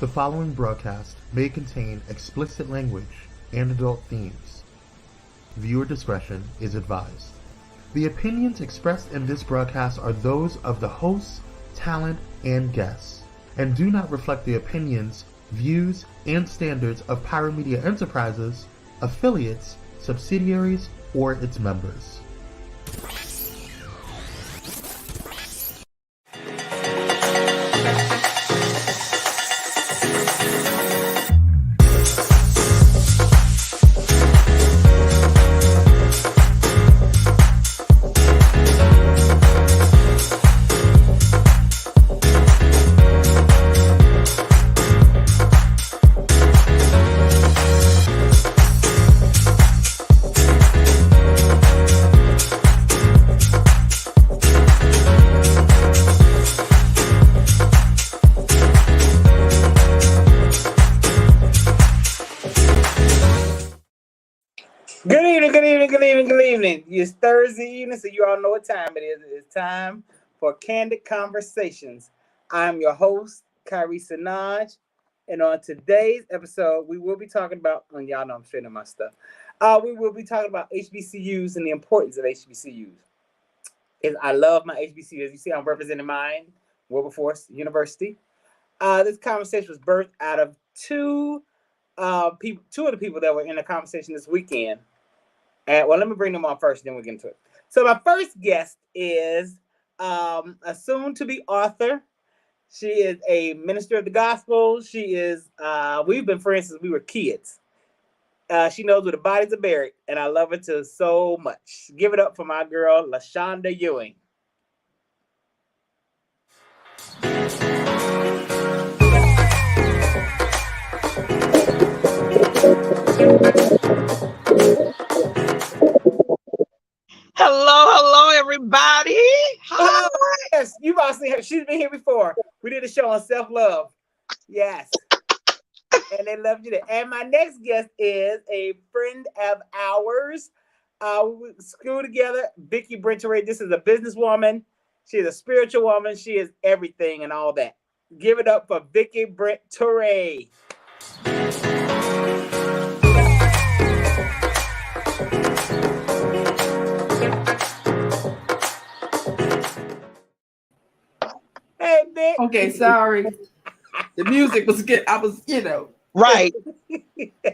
The following broadcast may contain explicit language and adult themes. Viewer discretion is advised. The opinions expressed in this broadcast are those of the hosts, talent, and guests, and do not reflect the opinions, views, and standards of Pyromedia Enterprises, affiliates, subsidiaries, or its members. Good evening. It's Thursday evening, so you all know what time it is. It's time for Candid Conversations. I'm your host, Kire Senoj, and on today's episode, we will be talking about, and y'all know I'm straight on my stuff, we will be talking about HBCUs and the importance of HBCUs. I love my HBCU. As you see, I'm representing mine, Wilberforce University. This conversation was birthed out of two of the people that were in the conversation this weekend. Well, let me bring them on first, then we'll get into it. So my first guest is a soon-to-be author. She is a minister of the gospel. She is, we've been friends since we were kids. She knows where the bodies are buried, and I love her so much. Give it up for my girl, LaShonda Ewing. Hello, everybody. Hi. Oh, yes, you've all seen her. She's been here before. We did a show on self-love. Yes. And they loved you there. And my next guest is a friend of ours. We schooled together, Vicki Brentere. This is a businesswoman. She is a spiritual woman. She is everything and all that. Give it up for Vicki Brentere. Hey, Vic. Okay, sorry. The music was good. I was, Right.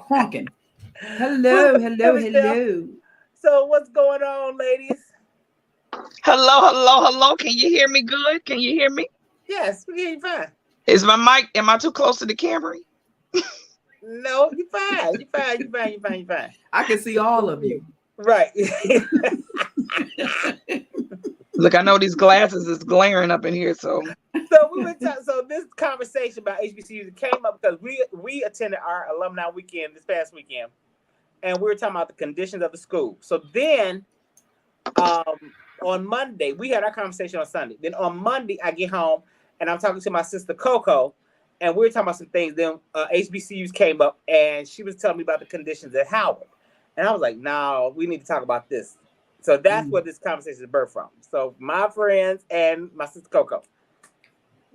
honking. Hello. So what's going on, ladies? Hello. Can you hear me good? Can you hear me? Yes, we hear you fine. Is my mic, am I too close to the camera? No, you're fine. You're fine. I can see all of you. Right. Look, I know these glasses is glaring up in here, so. So this conversation about HBCUs came up because we attended our alumni weekend this past weekend, and we were talking about the conditions of the school. So then, on Monday, we had our conversation on Sunday. Then on Monday, I get home and I'm talking to my sister Coco, and we were talking about some things. Then HBCUs came up, and she was telling me about the conditions at Howard, and I was like, "No, we need to talk about this." So that's where this conversation is birthed from. So my friends and my sister Coco.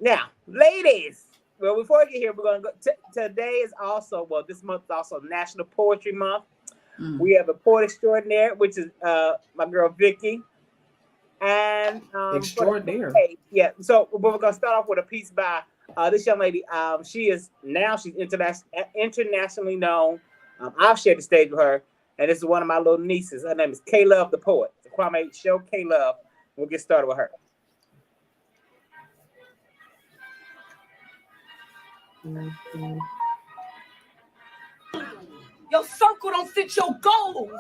Now, ladies, well, before we get here, we're going to go. Today is also, this month is also National Poetry Month. We have a poet extraordinaire, which is my girl Vicki. And extraordinaire. Yeah. So we're going to start off with a piece by this young lady. She's internationally known. I've shared the stage with her, and this is one of my little nieces. Her name is K-Love the Poet. The Kwame Show K-Love. We'll get started with her. Your circle don't fit your goals.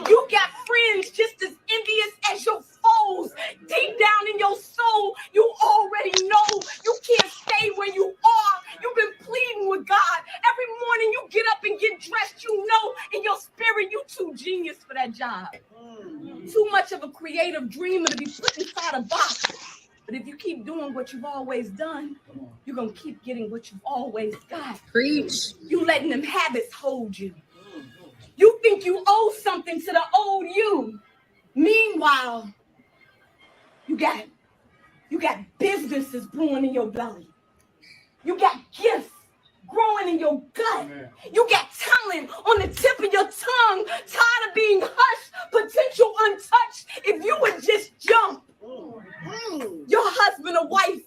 You got friends just as envious as your foes. Deep down in your soul, you already know you can't stay where you are. You've been pleading with God. Every morning you get up and get dressed, you know in your spirit you too genius for that job. Too much of a creative dreamer to be put inside a box. But if you keep doing what you've always done, you're going to keep getting what you've always got. Preach. You letting them habits hold you. You think you owe something to the old you. Meanwhile, you got businesses brewing in your belly. You got gifts growing in your gut. You got talent on the tip of your tongue, tired of being hushed, potential untouched. If you would just jump, your husband or wife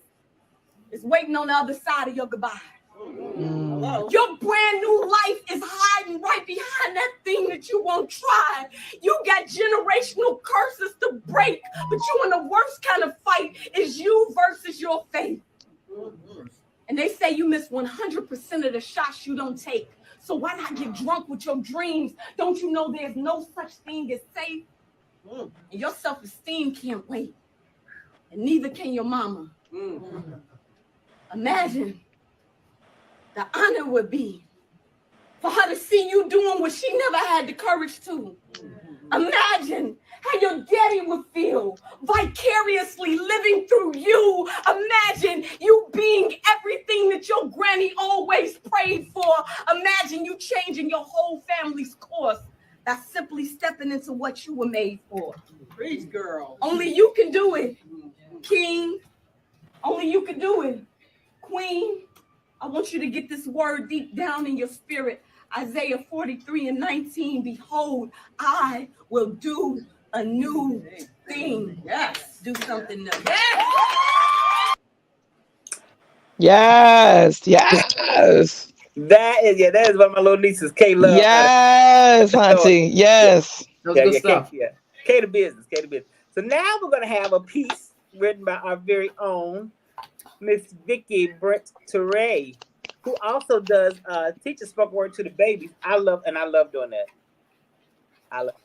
is waiting on the other side of your goodbye. Your brand new life is hiding right behind that thing that you won't try. You got generational curses to break, but you in the worst kind of fight is you versus your faith. And they say you miss 100% of the shots you don't take. So why not get drunk with your dreams? Don't you know there's no such thing as safe? And your self-esteem can't wait. And neither can your mama. Imagine the honor would be for her to see you doing what she never had the courage to. Imagine how your daddy would feel vicariously living through you. Imagine you being everything that your granny always prayed for. Imagine you changing your whole family's course by simply stepping into what you were made for. Preach, girl. Only you can do it, King. Only you can do it, Queen. I want you to get this word deep down in your spirit. Isaiah 43:19. Behold, I will do a new thing. Yes. Do something new. Yes. That is one of my little nieces, Kay Love. Yes, Auntie. Yes. That's good stuff. Kay the business. So now we're gonna have a piece written by our very own Miss Vicky Brent Teray, who also does teaches spoken word to the babies. I love doing that.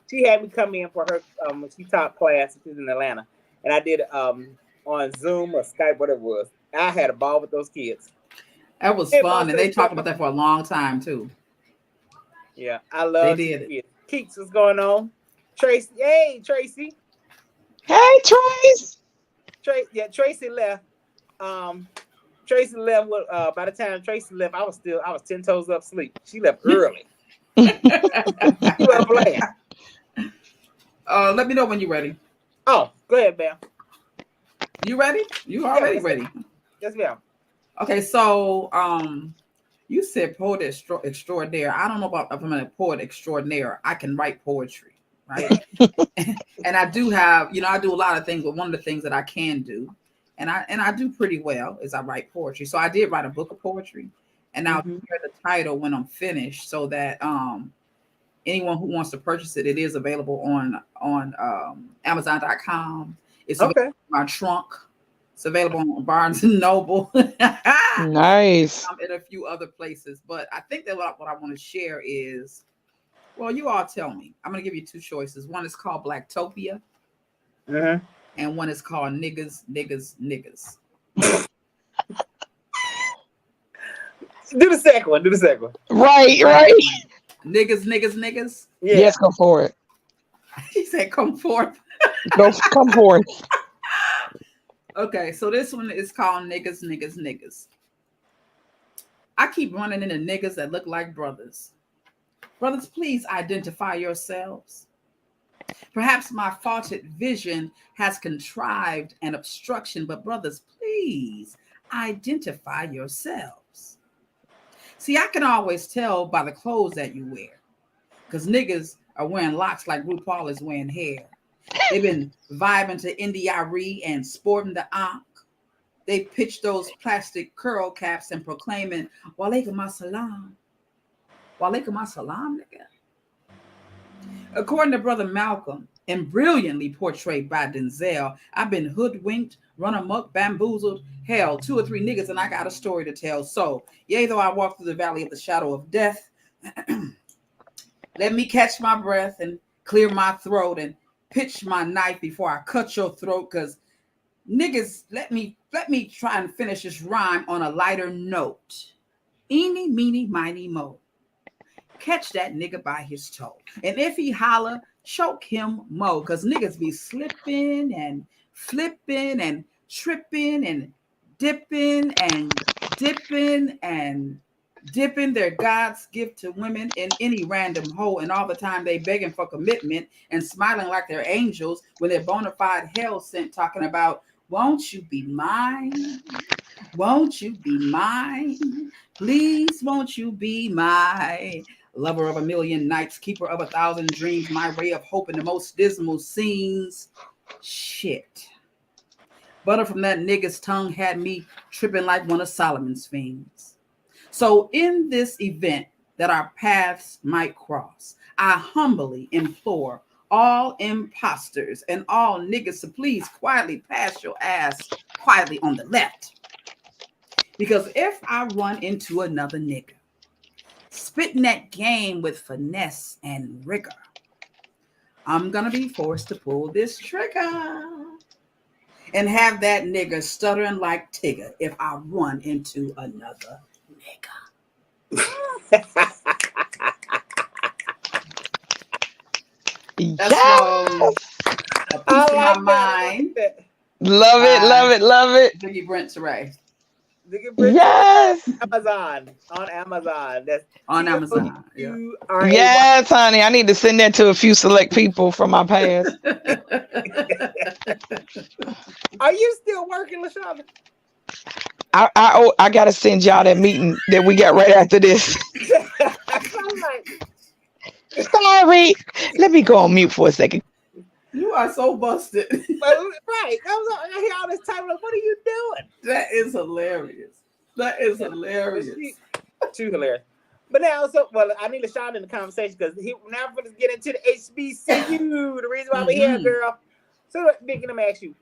She had me come in for her she taught class. She's in Atlanta, and I did it on Zoom or Skype, whatever it was. I had a ball with those kids. That was fun, and they talked about that for a long time too. Yeah, I love. They did it. Keeks, what's going on? Tracy, hey Tracy. Hey, Trace. Tracy left. Tracy left. By the time Tracy left, I was 10 toes up asleep. She left early. You were playing. Let me know when you're ready. Oh, go ahead, ma'am. You ready? You already ready? Yes, ma'am. Okay, so you said poet extraordinaire. I don't know about if I'm a poet extraordinaire. I can write poetry, right? And I do have, I do a lot of things, but one of the things that I can do, and I do pretty well, is I write poetry. So I did write a book of poetry, and I'll share the title when I'm finished, so that anyone who wants to purchase it, it is available on Amazon.com. It's available in my trunk. It's available on Barnes and Noble. Nice. In a few other places. But I think that what I want to share is, well, you all tell me. I'm going to give you two choices. One is called Blacktopia. And one is called Niggas. Do the second one. Right. Niggas. Yeah. Yes, go for it. He said, come forth. Come forth. Okay, so this one is called Niggas. I keep running into niggas that look like brothers. Brothers, please identify yourselves. Perhaps my faulted vision has contrived an obstruction, but brothers, please identify yourselves. See, I can always tell by the clothes that you wear, because niggas are wearing locks like RuPaul is wearing hair. They've been vibing to Indie and sporting the Ankh. They pitch those plastic curl caps and proclaiming, Walaikum assalam. Walaikum assalam, nigga. According to Brother Malcolm, and brilliantly portrayed by Denzel, I've been hoodwinked, run amok, bamboozled. Hell, 2 or 3 niggas, and I got a story to tell. So, yea, though I walk through the valley of the shadow of death, let me catch my breath and clear my throat and pitch my knife before I cut your throat, because niggas, let me try and finish this rhyme on a lighter note. Eeny, meeny, miny, mo. Catch that nigga by his toe. And if he holler, choke him mo. Because niggas be slipping and flipping and tripping and dipping and dipping and dipping their God's gift to women in any random hole, and all the time they begging for commitment and smiling like they're angels when they're bona fide hell sent, talking about, won't you be mine? Won't you be mine? Please won't you be my lover of a million nights, keeper of 1,000 dreams, my ray of hope in the most dismal scenes. Shit. Butter from that nigga's tongue had me tripping like one of Solomon's fiends. So in this event that our paths might cross, I humbly implore all imposters and all niggas to please quietly pass your ass quietly on the left. Because if I run into another nigga, spitting that game with finesse and rigor, I'm gonna be forced to pull this trigger and have that nigga stuttering like Tigger if I run into another nigga. That's a piece of my mind. Love it, love it, love it. Biggie Brent Teray. Yes. Amazon. On Amazon. That's on Amazon. Yeah. Yes, honey. I need to send that to a few select people from my past. Are you still working, LaShonda? I gotta send y'all that meeting that we got right after this. I'm like, sorry. Let me go on mute for a second. You are so busted. Right. I hear all this time. Like, what are you doing? That is hilarious. That is hilarious. Too hilarious. But now, I need LaShonda in the conversation because now we're going to get into the HBCU. The reason why we're here, girl. So, Vicky, let me ask you.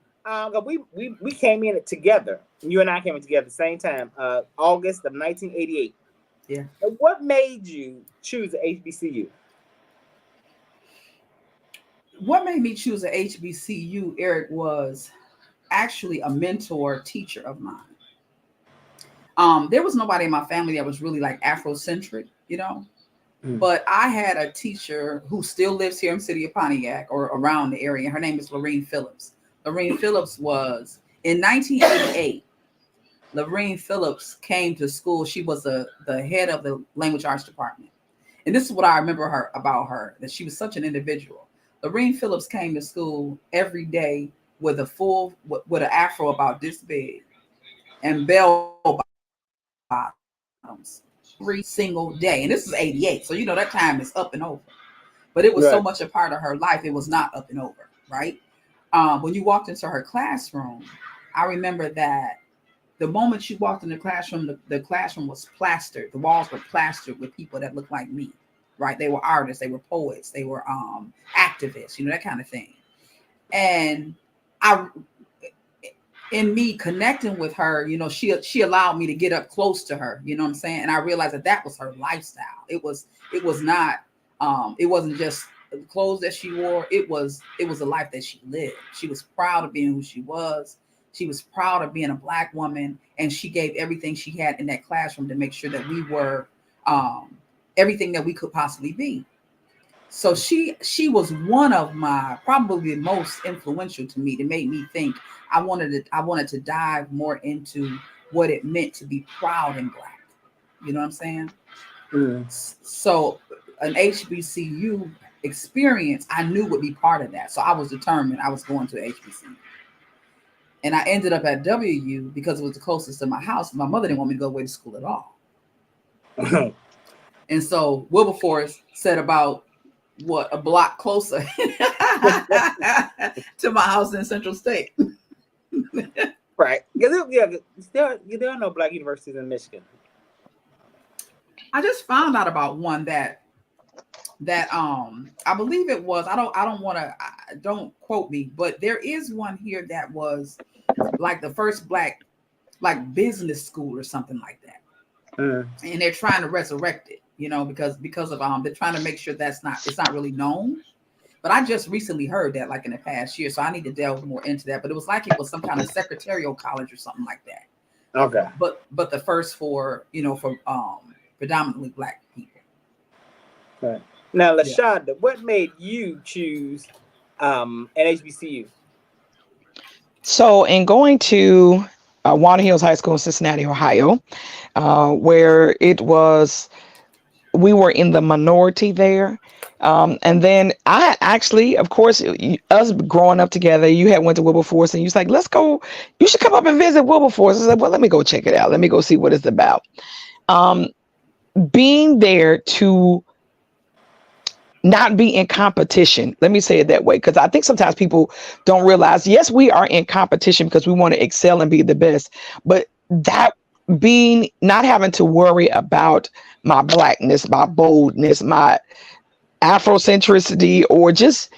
We came in together. You and I came in together at the same time, August of 1988. Yeah. And what made you choose the HBCU? What made me choose a HBCU, Eric, was actually a mentor teacher of mine. There was nobody in my family that was really like Afrocentric, you know, but I had a teacher who still lives here in the city of Pontiac or around the area. Her name is Lorene Phillips. Lorene Phillips was in 1988. Lorene Phillips came to school. She was the head of the language arts department. And this is what I remember about her, that she was such an individual. Lorene Phillips came to school every day with with an afro about this big and bell bottoms every single day. And this is 88. So, you know, that time is up and over. But it was so much a part of her life. It was not up and over, right? When you walked into her classroom, I remember that the moment she walked in the classroom, the classroom was plastered. The walls were plastered with people that looked like me. Right, they were artists, they were poets, they were activists, you know, that kind of thing. And in me connecting with her, you know, she allowed me to get up close to her, you know what I'm saying? And I realized that was her lifestyle. It wasn't just the clothes that she wore. It was a life that she lived. She was proud of being who she was. She was proud of being a Black woman, and she gave everything she had in that classroom to make sure that we were everything that we could possibly be. So she was one of my probably the most influential to me, that made me think I wanted to dive more into what it meant to be proud and Black. You know what I'm saying? So an HBCU experience I knew would be part of that. So I was determined I was going to HBCU. And I ended up at WU because it was the closest to my house. My mother didn't want me to go away to school at all. And so Wilberforce said about a block closer to my house in Central State. Right. There are no Black universities in Michigan. I just found out about one that I believe it was, don't quote me, but there is one here that was like the first Black like business school or something like that. And they're trying to resurrect it, you know, because of they're trying to make sure it's not really known. But I just recently heard that like in the past year, so I need to delve more into that. But it was like it was some kind of secretarial college or something like that. Okay. But the first for predominantly Black people. Right. Now, LaShonda, what made you choose an HBCU? So in going to Walnut Hills High School in Cincinnati, Ohio, where we were in the minority there. And then I actually, of course, us growing up together, you had went to Wilberforce and you was like, let's go, you should come up and visit Wilberforce. I said, well, let me go check it out. Let me go see what it's about. Being there to not be in competition. Let me say it that way, because I think sometimes people don't realize, yes, we are in competition because we want to excel and be the best, but that being not having to worry about my blackness, my boldness, my Afrocentricity, or just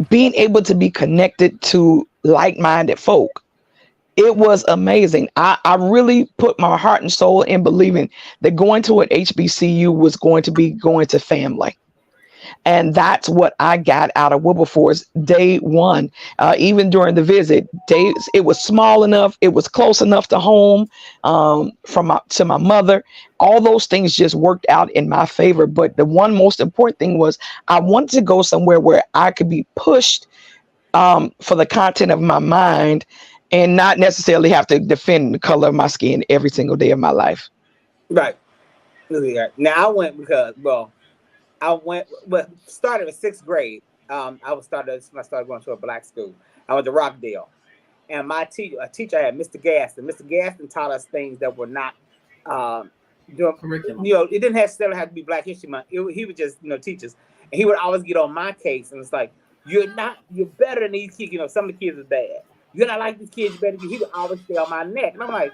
being able to be connected to like-minded folk. It was amazing. I really put my heart and soul in believing that going to an HBCU was going to be going to family. And that's what I got out of Wilberforce day one. Even during the visit, days it was small enough, it was close enough to home, to my mother. All those things just worked out in my favor. But the one most important thing was I wanted to go somewhere where I could be pushed for the content of my mind, and not necessarily have to defend the color of my skin every single day of my life. Right. Now I went because, well, started in 6th grade. I started going to a black school. I went to Rockdale. And my teacher I had, Mr. Gaston. Mr. Gaston taught us things that were not doing Curriculum. it didn't necessarily have to be Black History Month. He would just, teach us. And he would always get on my case, and it's like, you're better than these kids. Some of the kids are bad. You're not like these kids, better. He would always stay on my neck. And I'm like,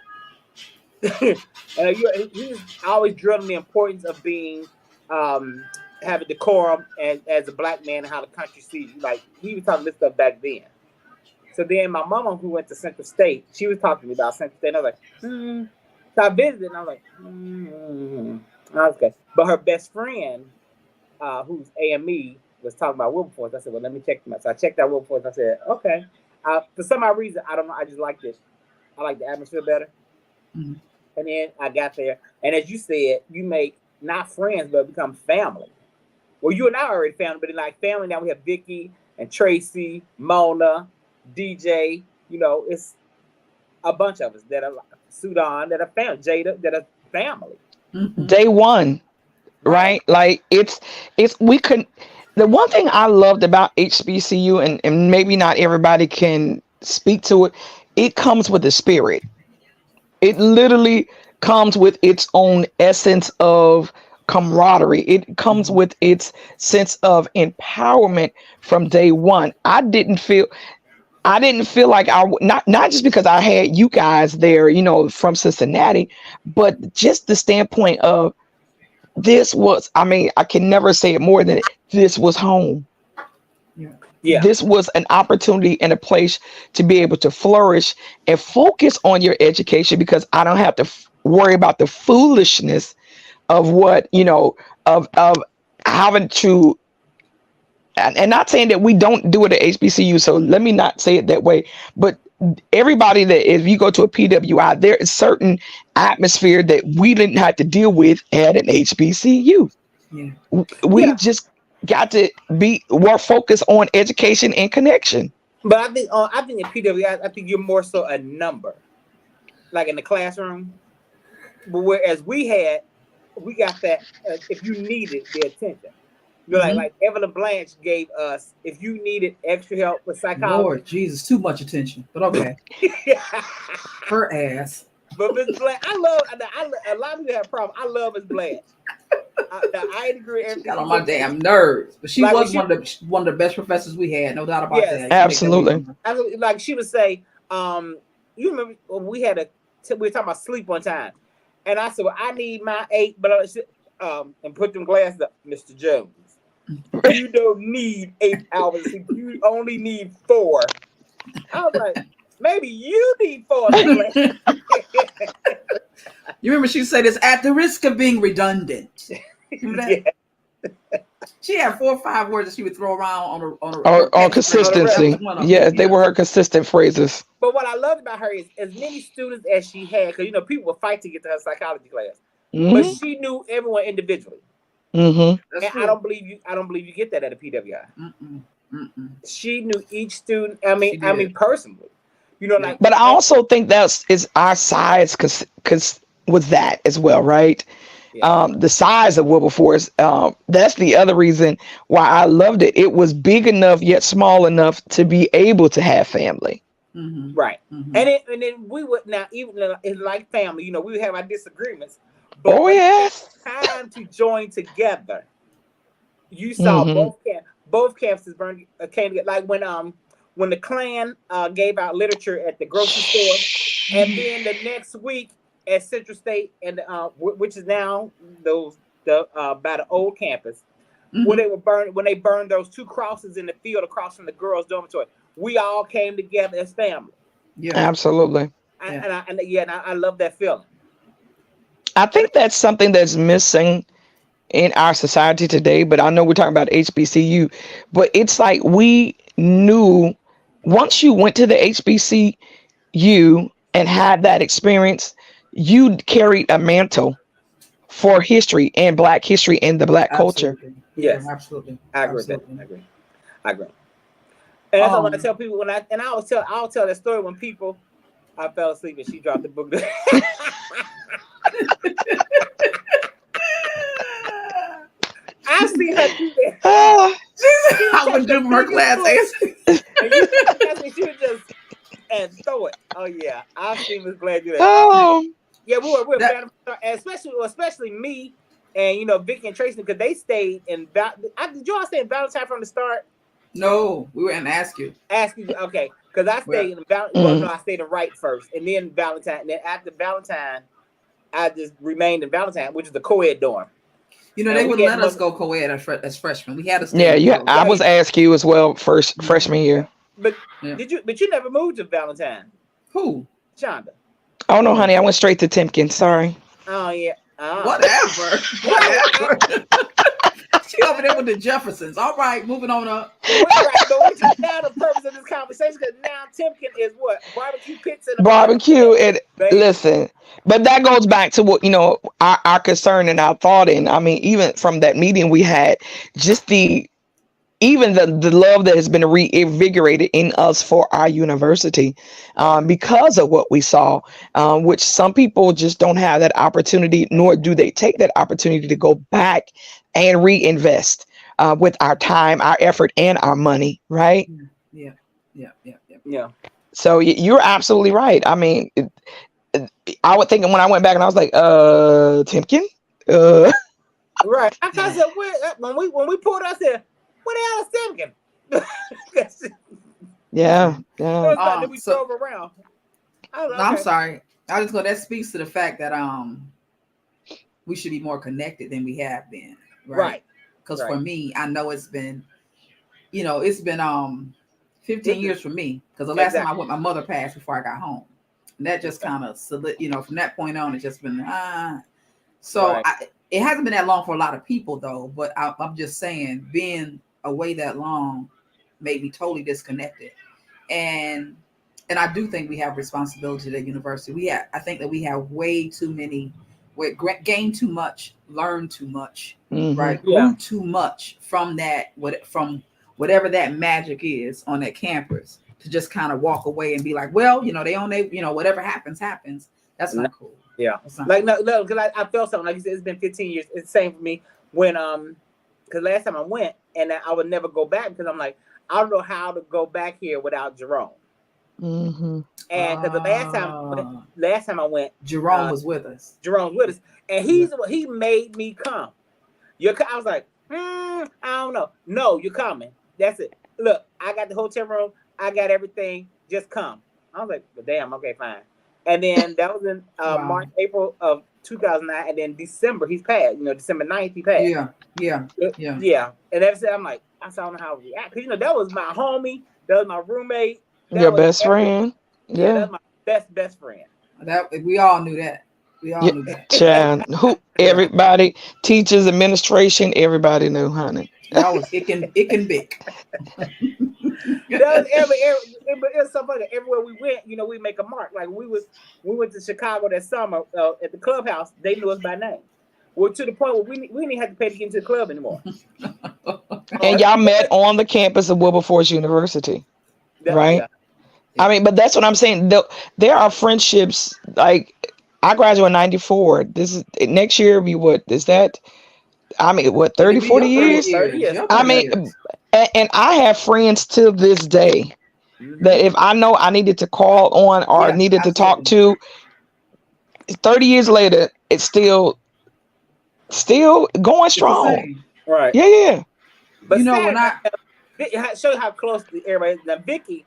and he was always drilling the importance of being having decorum as a black man and how the country sees you. Like, he was talking this stuff back then. So then my mama, who went to Central State, she was talking to me about Central State. And I was like, So I visited, and I was like, okay. But her best friend, who's AME, was talking about Wilberforce. I said, well, let me check them out. So I checked out Wilberforce. I said, okay. For some odd reason, I don't know. I just like this. I like the atmosphere better. Mm-hmm. And then I got there. And as you said, you make not friends, but become family. Well, you and I are already family, but in like family, now we have Vicky and Tracy, Mona, DJ. It's a bunch of us that are Sudan, that are family, Jada, that are family. Mm-hmm. Day one, right? Like we could. The one thing I loved about HBCU, and maybe not everybody can speak to it, it comes with the spirit. It literally comes with its own essence of camaraderie. It comes with its sense of empowerment from day one. I didn't feel like not just because I had you guys there, from Cincinnati, but just the standpoint of this was, I can never say it more than this was home. Yeah. This was an opportunity and a place to be able to flourish and focus on your education, because I don't have to worry about the foolishness of what, of having to, and not saying that we don't do it at HBCU. So let me not say it that way, but everybody that, if you go to a PWI, there is certain atmosphere that we didn't have to deal with at an HBCU. Yeah. We just got to be more focused on education and connection. But I think in PWI, I think you're more so a number, like in the classroom. But whereas we got that if you needed the attention. Like Evelyn Blanche gave us, if you needed extra help with psychology. Lord Jesus, too much attention. But okay. Her ass. But Miss Blanche, I a lot of people have a problem. I love Miss Blanche. I agree. She got on my damn nerves. But she was one of the best professors we had, no doubt about that. Absolutely. Like she would say, you remember we were talking about sleep one time. And I said, well, I need my 8, but and put them glasses up, Mr. Jones. You don't need 8 hours. You only need 4. I was like, maybe you need 4. You remember she said it's at the risk of being redundant. Yeah. She had 4 or 5 words that she would throw around on consistency. Yes, they were her consistent phrases. But what I loved about her is as many students as she had, because people would fight to get to her psychology class. Mm-hmm. But she knew everyone individually. Mm-hmm. And I don't believe you get that at a PWI. She knew each student. I mean personally. But I also think is our size, because with that as well, right? Yeah. The size of Wilberforce. That's the other reason why I loved it. It was big enough yet small enough to be able to have family. Mm-hmm. Right. Mm-hmm. And then we would, now even in like family, we would have our disagreements. But Oh when it yes. came time to join together, you saw Mm-hmm. both campuses came together. Like when the Klan gave out literature at the grocery store, and then the next week at Central State and which is now by the old campus, when they burned those two crosses in the field across from the girls' dormitory, we all came together as family. Yeah. Absolutely. I love that feeling. I And think that's something that's missing in our society today. But I know we're talking about HBCU, but it's like we knew once you went to the HBCU and had that experience, you carried a mantle for history and Black history and the Black culture. Absolutely. yes, Yeah, absolutely. I agree with that. Absolutely. I agree. And that's what I Um, tell people I'll tell that story when people I fell asleep and she dropped the book. I see her do that. Ah, I would do her class answer. And you she would just and throw it. Oh yeah, I've seen Miss Glad do that. oh, Yeah, we're That- especially me and Vicky and Tracy because they stayed in. Did you all stay in Valentine from the start? No, we were going to ask you. Ask you okay because I stayed in Valentine. Well, no, I stayed in Wright first, and then Valentine. And then after Valentine, I just remained in Valentine, which is the co-ed dorm. You know, they wouldn't let us go co-ed as freshmen. We had to stay. yeah, in yeah. girls. I was asked you as well freshman year. But Yeah. But you never moved to Valentine, Who? Shonda. Oh no, honey, I went straight to Timken. Sorry. Oh yeah. Whatever. Whatever. She over there with the Jeffersons. All right, moving on up. But now the purpose of this conversation because now Timken is what barbecue pits and Barbecue and baby. listen, but that goes back to what our concern and our thought. And I mean, even from that meeting we had, just the love that has been reinvigorated in us for our university because of what we saw, which some people just don't have that opportunity, nor do they take that opportunity to go back and reinvest with our time, our effort, and our money, right? Yeah. So you're absolutely right. I mean, I would think when I went back and I was like, Timken? Right. I kind of said, when we pulled us there, what the hell is Timken? Yeah. Then we drove around. I'm sorry. I just go. That speaks to the fact that we should be more connected than we have been. Right. Because for me, I know it's been 15 years for me. Because the last time I went, my mother passed before I got home, and that just kind of from that point on, it's just been So it hasn't been that long for a lot of people though. But I'm just saying, being away that long made me totally disconnected, and I do think we have responsibility at university. I think that we have way too many. We gain too much, learn too much, right? Learn too much from whatever that magic is on that campus to just kind of walk away and be like, well, whatever happens. That's not cool. Yeah, no, because I felt something like you said. It's been 15 years. It's the same for me when because last time I went and I would never go back because I'm like I don't know how to go back here without Jerome. Mm-hmm. And because the last time I went, Jerome was with us. And he made me come. I was like, I don't know. No, you're coming. That's it. Look, I got the hotel room. I got everything. Just come. I was like, well, damn, okay, fine. And then that was in March, April of 2009. And then December, he's passed. December 9th, he passed. Yeah. And ever since, I'm like, I don't know how to react. Because, that was my homie. That was my roommate. Your best friend. Yeah, that's my best friend. That we all knew that. Knew that. Child, everybody, teachers, administration, everybody knew, honey. That was it can be. That was it was so funny. Everywhere we went, we make a mark. Like we went to Chicago that summer at the clubhouse. They knew us by name. Well, to the point where we didn't even have to pay to get into the club anymore. And y'all met on the campus of Wilberforce University, right? Yeah. I mean, but that's what I'm saying. There are friendships. Like I graduated in '94. This is next year. What is that? I mean, what 30, 40 years? 30 years. I mean, and I have friends to this day that if I know I needed to call on or needed to talk to, 30 years later, it's still still going It's the strong. same. Right. Yeah. But You know, when show you how close everybody is. Now Vicky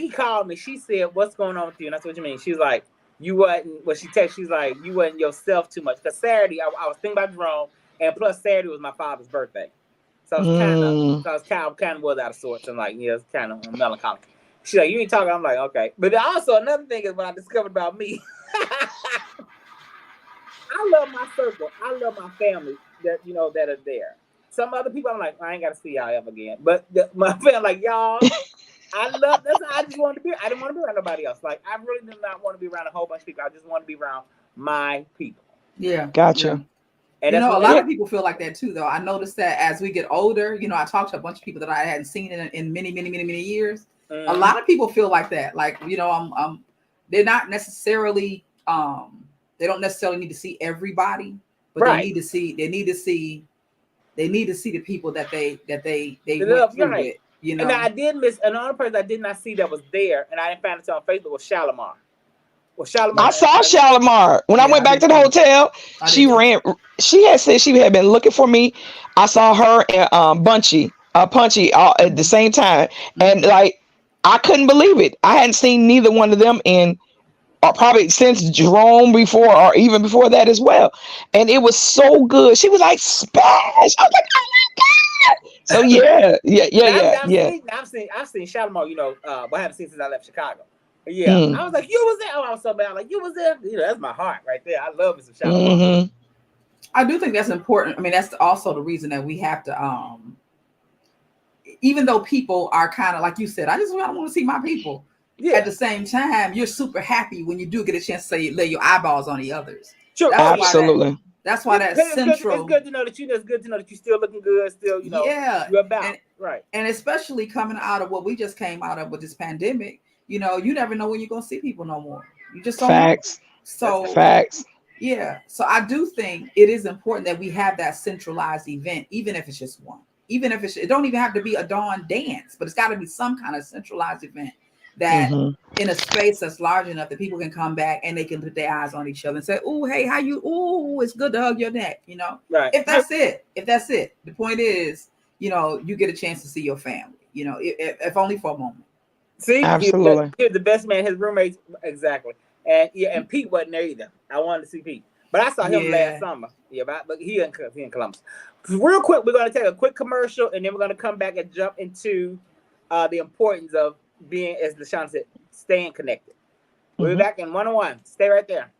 called me. She said, "What's going on with you?" And that's what you mean. She's like, "You wasn't." Well, she texted. She's like, "You wasn't yourself too much." Because Saturday, I was thinking about Jerome, and plus Saturday was my father's birthday, so I was kind of was out of sorts and like, yeah, it's kind of melancholic. She's like, "You ain't talking." I'm like, "Okay." But also another thing is what I discovered about me. I love my circle. I love my family that that are there. Some other people, I'm like, I ain't got to see y'all ever again. But my family, like y'all, I love. That's how I just wanted to be. I didn't want to be around nobody else. Like I really did not want to be around a whole bunch of people. I just want to be around my people. Yeah, Gotcha. And a lot of people feel like that too, though. I noticed that as we get older, I talked to a bunch of people that I hadn't seen in many years. Mm-hmm. A lot of people feel like that. Like, they're not necessarily, they don't necessarily need to see everybody, but they need to see the people that they went through with, And I did miss another person I did not see that was there, and I didn't find it on Facebook, was Shalimar. I saw Shalimar when I went back to the hotel. She had said she had been looking for me. I saw her and Punchy at the same time, and like I couldn't believe it. I hadn't seen neither one of them in probably since Jerome before, or even before that as well. And it was so good. She was like, "Splash!" I was like, "Oh my God!" So yeah. I've seen Shalimar, but I haven't seen since I left Chicago. Yeah, I was like, "You was there." Oh, I was so bad. Like, "You was there." That's my heart right there. I love me some Shalimar. Mm-hmm. I do think that's important. I mean, that's also the reason that we have to, even though people are kind of like you said, I want to see my people. Yeah. At the same time, you're super happy when you do get a chance to lay your eyeballs on the others. Sure, absolutely. That's why that's central. It's good to know that it's good to know that you're still looking good, still, you're about right. And especially coming out of what we just came out of with this pandemic, you never know when you're gonna see people no more. You just don't Facts. Know. So facts. Yeah. So I do think it is important that we have that centralized event, even if it's just one. Even if it don't even have to be a dawn dance, but it's got to be some kind of centralized event that in a space that's large enough that people can come back and they can put their eyes on each other and say, "Oh, hey, how you? Oh, it's good to hug your neck." Right. If that's it. The point is, you get a chance to see your family. If only for a moment. See, absolutely. He's the best man. His roommates, exactly. And Pete wasn't there either. I wanted to see Pete, but I saw him last summer. Yeah, but he in Columbus. Real quick, we're going to take a quick commercial, and then we're going to come back and jump into the importance of being, as LaShawn said, staying connected. We'll be back in 101. Stay right there.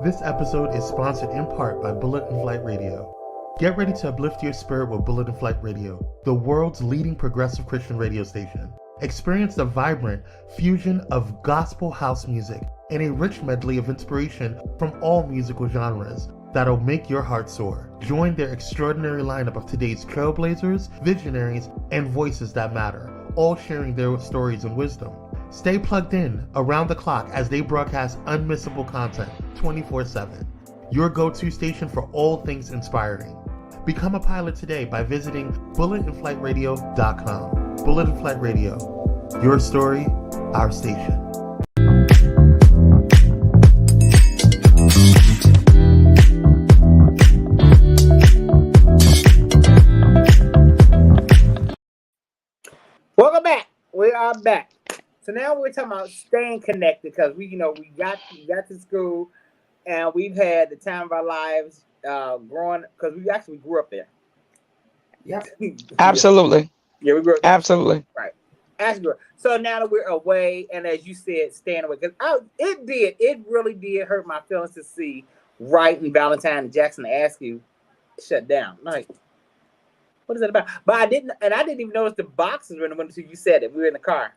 This episode is sponsored in part by Bullet and Flight Radio. Get ready to uplift your spirit with Bullet and Flight Radio, the world's leading progressive Christian radio station. Experience the vibrant fusion of gospel house music and a rich medley of inspiration from all musical genres that'll make your heart soar. Join their extraordinary lineup of today's trailblazers, visionaries, and voices that matter, all sharing their stories and wisdom. Stay plugged in around the clock as they broadcast unmissable content 24/7. Your go-to station for all things inspiring. Become a pilot today by visiting bulletandflightradio.com. Bullet and Flight Radio. Your story, our station. are back. So now we're talking about staying connected because we got to school and we've had the time of our lives growing because we actually grew up there. Yep. Absolutely. Yeah, we grew up there. Absolutely. Right. Actually, so now that we're away, and as you said, staying away, because it really did hurt my feelings to see Wright and Valentine and Jackson ask you shut down. Like, what is that about? But I didn't even notice the boxes were in the window until you said it. We were in the car,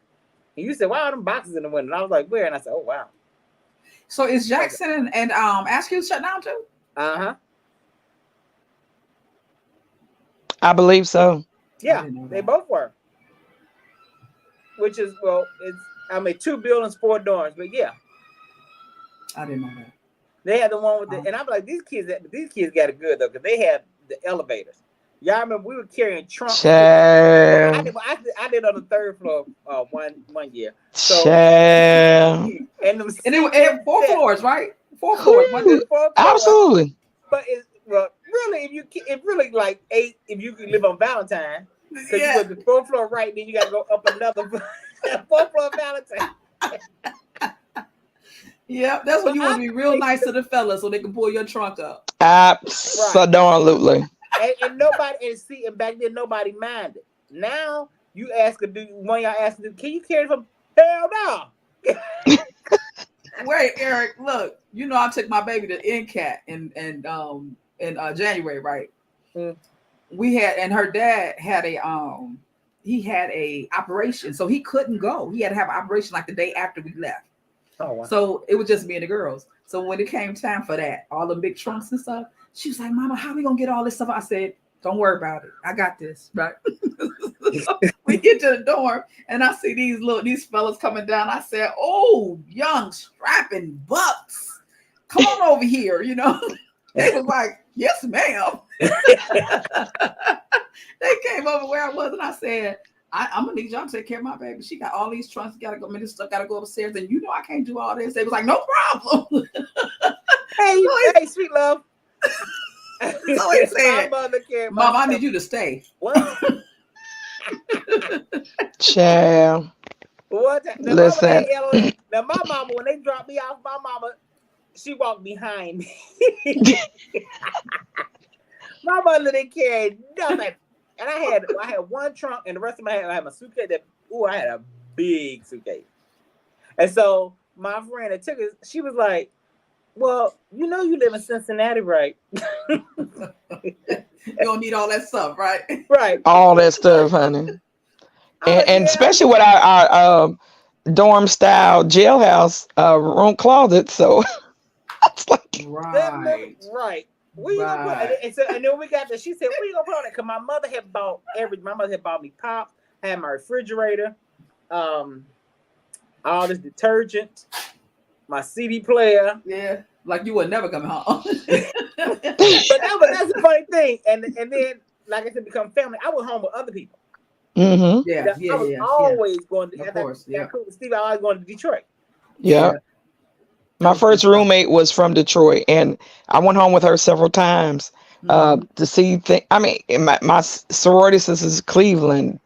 and you said, "Why are them boxes in the window?" And I was like, "Where?" And I said, "Oh, wow." So is Jackson and Askew shut down too? Uh-huh. I believe so. Yeah, they both were. Which is, well, it's 2 buildings, 4 dorms, but yeah. I didn't know that. They had the one with the, and I'm like, these kids got it good though, because they had the elevators. Y'all remember we were carrying trunks. I did on the 3rd floor one year. So and it had 4 floors, right? 4 floors. Absolutely. But it's really if really like 8 if you can live on Valentine. Because you go to the 4th floor right, then you got to go up another 4th floor Valentine. Yeah, that's when you want to be real nice to the fellas so they can pull your trunk up. Absolutely. And nobody, and back then nobody minded. Now you ask a dude, one y'all ask, can you carry from? Hell no. Wait, Eric, look, I took my baby to NCAT in January, right? Mm. We had, and her dad had he had a operation, so he couldn't go. He had to have an operation like the day after we left. Oh, wow. So it was just me and the girls. So when it came time for that, all the big trunks and stuff, she was like, "Mama, how we gonna get all this stuff?" I said, "Don't worry about it. I got this." Right. So we get to the dorm, and I see these fellas coming down. I said, "Oh, young strapping bucks, come on over here." They was like, "Yes, ma'am." They came over where I was, and I said, I'm gonna need y'all to take care of my baby. She got all these trunks, gotta go, this stuff gotta go upstairs, and I can't do all this. They was like, "No problem." Hey, sweet love. So he said, "Mom, I need you to stay." What? Child. What? Listen. Now my mama, when they dropped me off, my mama, she walked behind me. My mother didn't carry nothing. And I had one trunk, and the rest of my I had my suitcase. I had a big suitcase. And so my friend that took it, she was like, "Well, you live in Cincinnati, right?" You don't need all that stuff, right? Right. All that stuff, honey. And especially with our dorm style jailhouse room closet. So I was like, right. And then we got there. She said, "What are you gonna put on it?" Because my mother had bought me pop, had my refrigerator, all this detergent, my CD player. Yeah, like you would never come home. But that's the funny thing. And then, like I said, become family. I was home with other people. Mm-hmm. Yeah. I was always going to. Of course, yeah. Steve, I was going to Detroit. Yeah. My first roommate was from Detroit, and I went home with her several times to see things. I mean, my sorority sisters, Cleveland.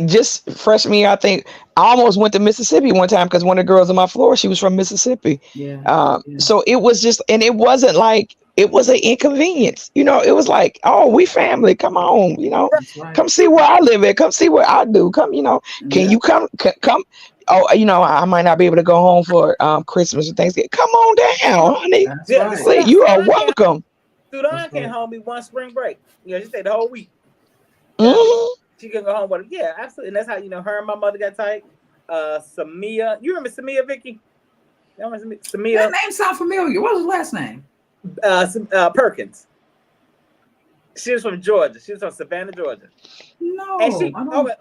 Just freshman year, I think I almost went to Mississippi one time because one of the girls on my floor, she was from Mississippi. So it was just, and it wasn't like it was an inconvenience. It was like, "Oh, we family. Come on, come see where I live at. Come see what I do. Come, can you come? Oh, I might not be able to go home for Christmas or Thanksgiving. Come on down, honey. Right. You are welcome." Sudan came home one spring break. She stayed the whole week. Mm-hmm. She can go home with her. Yeah, absolutely. And that's how her and my mother got tight. Samia, you remember Samia, Vicky? Samia. That name sounds familiar. What was his last name? Perkins. She was from Georgia. She was from Savannah, Georgia. No. And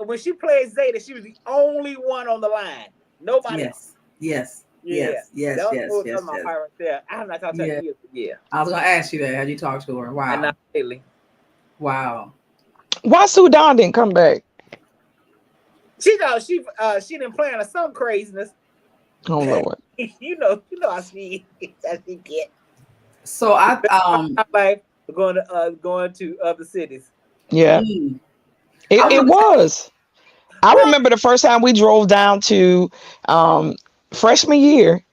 when she played Zeta, she was the only one on the line. Nobody else. Yes. That was my heart right there. I have not talked to her in years. Yeah. I was gonna ask you that. Had you talked to her? Wow. Not lately. Wow. Why Sudan didn't come back? She didn't plan on some craziness. Oh Lord. you know how she get. So I like going to other cities. Yeah. It was. I remember the first time we drove down to freshman year.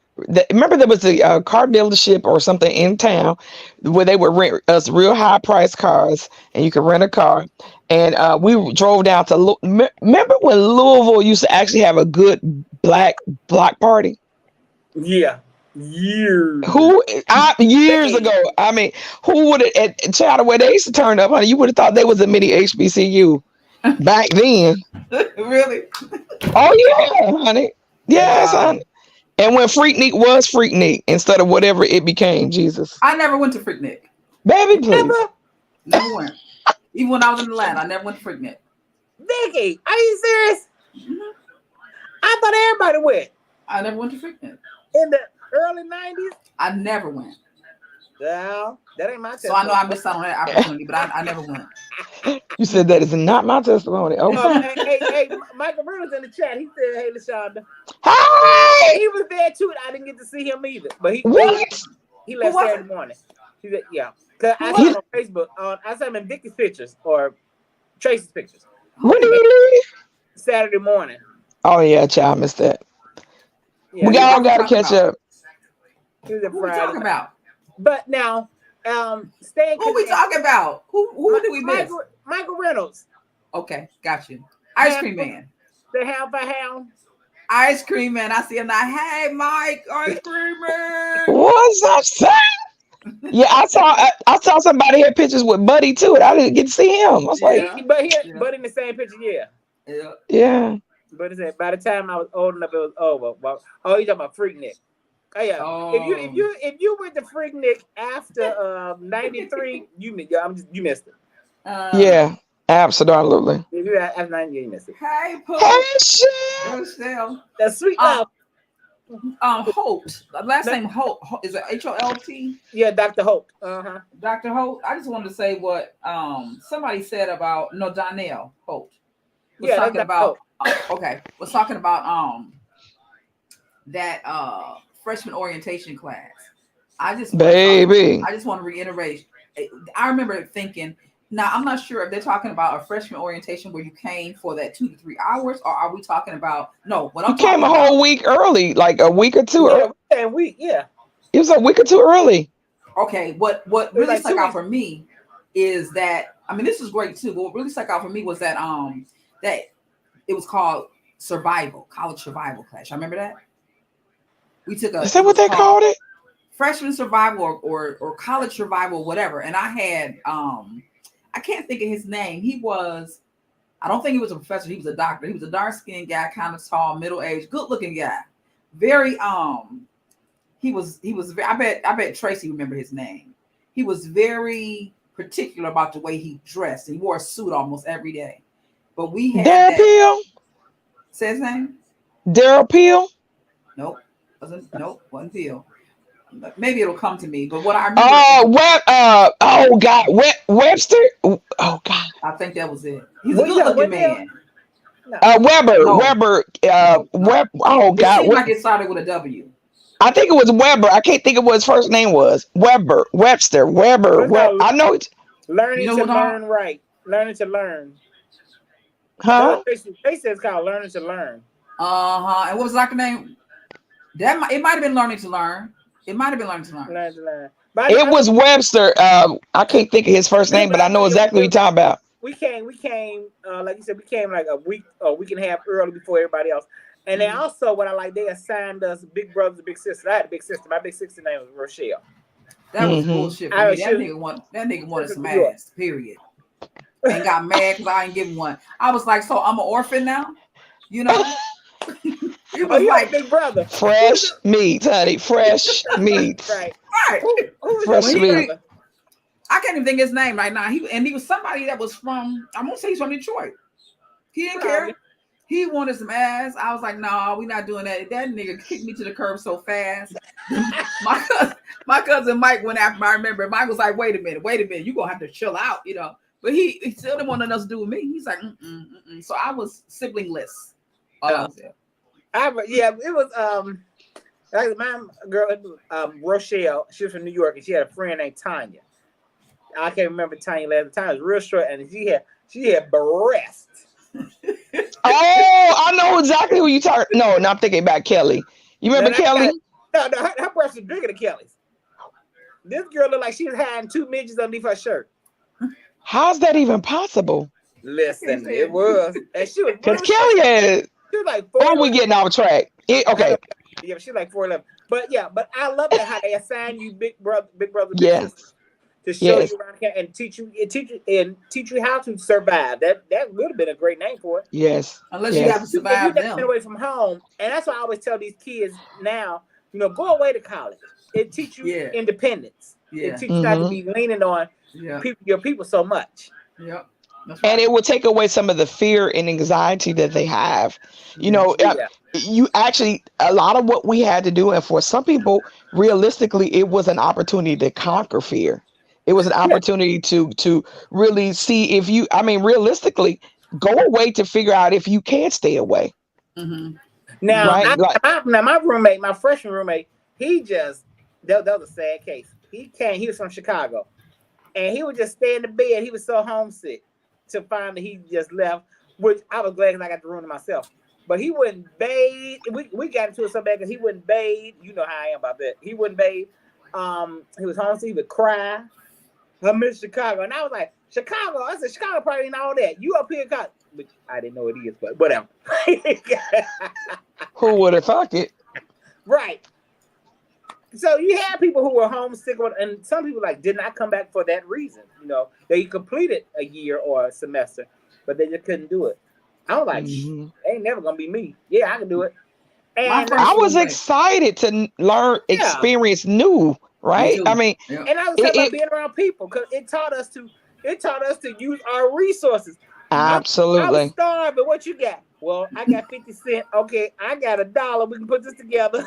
Remember there was a car dealership or something in town where they would rent us real high price cars and you could rent a car. And we drove down to remember when Louisville used to actually have a good black block party? Yeah. Years. Years ago. I mean, who would have at Chataway they used to turn up, honey? You would have thought they was a mini HBCU back then. Really? Oh yeah, honey. Yes, honey. And when Freaknik was Freaknik instead of whatever it became, Jesus. I never went to Freaknik. Baby, please. Never went. Even when I was in Atlanta, I never went to Freaknik. Vicky, are you serious? Mm-hmm. I thought everybody went. I never went to Freaknik. In the early 90s? I never went. Well, that ain't my testimony. So I know I missed out on that opportunity, but I never went. You said that is not my testimony. Okay. Hey, Michael Bruno's in the chat. He said, "Hey, LaShonda." Hi. He was there too. I didn't get to see him either, but he left Saturday morning. He said, "Yeah," because I saw him on Facebook. I saw him in Vicky's pictures or Tracy's pictures. When did he leave? Saturday morning. Oh yeah, child, I missed that. Yeah, we all got to catch up. He was Who we talking about? But now, staying. Who we talking about? Who did we miss? Michael Reynolds. Okay, got you. Ice Cream Man. The Hound by Hound. Ice Cream Man. I see him now. Hey, Mike, Ice Cream Man. What's up, son? Yeah, I saw somebody had pictures with Buddy too, and I didn't get to see him. I was like, but in the same picture, yeah. But it said by the time I was old enough, it was over. Well, you talking about Freaknik? Oh yeah. Oh. If you went to Freaknik after '93, you missed it. Yeah, absolutely. If you after '90, you missed it. Hey, Pooh. Hey, shit. That's sweet love. Holt. Last name Holt. Is it Holt? Yeah, Dr. Holt. Dr. Holt. I just wanted to say what somebody said about Donnell Holt. Was talking about was talking about that freshman orientation class. I just want to reiterate. I remember thinking. Now I'm not sure if they're talking about a freshman orientation where you came for that 2 to 3 hours, or are we talking about What I'm came a whole week early, like a week or two. A week, yeah. It was a week or two early. Okay, what really stuck out for me is that this is great too. But what really stuck out for me was that that it was called college survival class. I remember that. We took Is that what they called it? Freshman survival or college survival, whatever. And I had I can't think of his name. I don't think he was a professor. He was a doctor. He was a dark-skinned guy, kind of tall, middle-aged, good-looking guy. Very he was I bet Tracy remembered his name. He was very particular about the way he dressed. He wore a suit almost every day. But we had Daryl Peel. Say his name? Daryl Peel? Nope. Wasn't Peel. Maybe it'll come to me. But what I remember Webster? Oh God. I think that was it. He's a good-looking man. Weber. No. Weber. Oh God. It seemed like it started with a W. I think it was Weber. I can't think of what his first name was. Webster. I know it's learning to learn right. Learning to learn. Huh? They said it's called learning to learn. And what was like the name? It might have been learning to learn. It might have been learning to learn. Learn to learn. It was Webster. I can't think of his first name, but I know exactly what you're talking about. We came, like you said, we came like a week and a half early before everybody else. And then also, what I like, they assigned us big brothers and big sisters. I had a big sister. My big sister's name was Rochelle. That was bullshit for me. That nigga wanted some ass, period. And got mad because I ain't give him one. I was like, so I'm an orphan now? You know? It was like big brother. Fresh meat, honey. Fresh meat. Right. Fresh meat. I can't even think his name right now. He was somebody that was from, I'm gonna say he's from Detroit. He didn't care. He wanted some ass. I was like, no, we're not doing that. That nigga kicked me to the curb so fast. my cousin Mike went after me. I remember Mike was like, wait a minute, you're gonna have to chill out, you know. But he still didn't want nothing else to do with me. He's like, So I was siblingless. It was like my girl Rochelle. She was from New York, and she had a friend named Tanya. I can't remember Tanya last time. It was real short, and she had breasts. I know exactly who you talking. No, I'm thinking about Kelly. You remember Kelly? No, her breasts was bigger than Kelly's. This girl looked like she was hiding 2 midgets underneath her shirt. How's that even possible? Listen, it was. And she was Because Kelly is. She was like 4. Or we getting off track. Okay. Yeah, she's like 4'11". But I love that how they assign you big brother, big yes. to show you around here and teach you how to survive. That would have been a great name for it. Yes. Unless you have to survive them. You've been away from home, and that's why I always tell these kids now, go away to college. It teaches you independence. Yeah. It teaches you not to be leaning on your people so much. Yeah. Right. And it will take away some of the fear and anxiety that they have. You actually, a lot of what we had to do, and for some people, realistically, it was an opportunity to conquer fear. It was an opportunity to really see if you, realistically, go away to figure out if you can stay away. Mm-hmm. Now, my roommate, my freshman roommate, that was a sad case. He was from Chicago, and he would just stay in the bed. He was so homesick to find that he just left, which I was glad because I got the room to myself. But he wouldn't bathe. We got into it so bad because he wouldn't bathe. You know how I am about that. He wouldn't bathe. He was homesick. He would cry. I miss Chicago. And I was like, Chicago? I said, Chicago probably ain't all that. You up here, which I didn't know it is, but whatever. Who would have thought it? Right. So you had people who were homesick, and some people did not come back for that reason. They completed a year or a semester, but they just couldn't do it. I was like, ain't never gonna be me. Yeah, I can do it. And I was excited to learn, experience new, right? And I was talking about being around people because it taught us to use our resources. Absolutely. I was starving. What you got? Well, I got 50 cents. Okay, I got $1. We can put this together.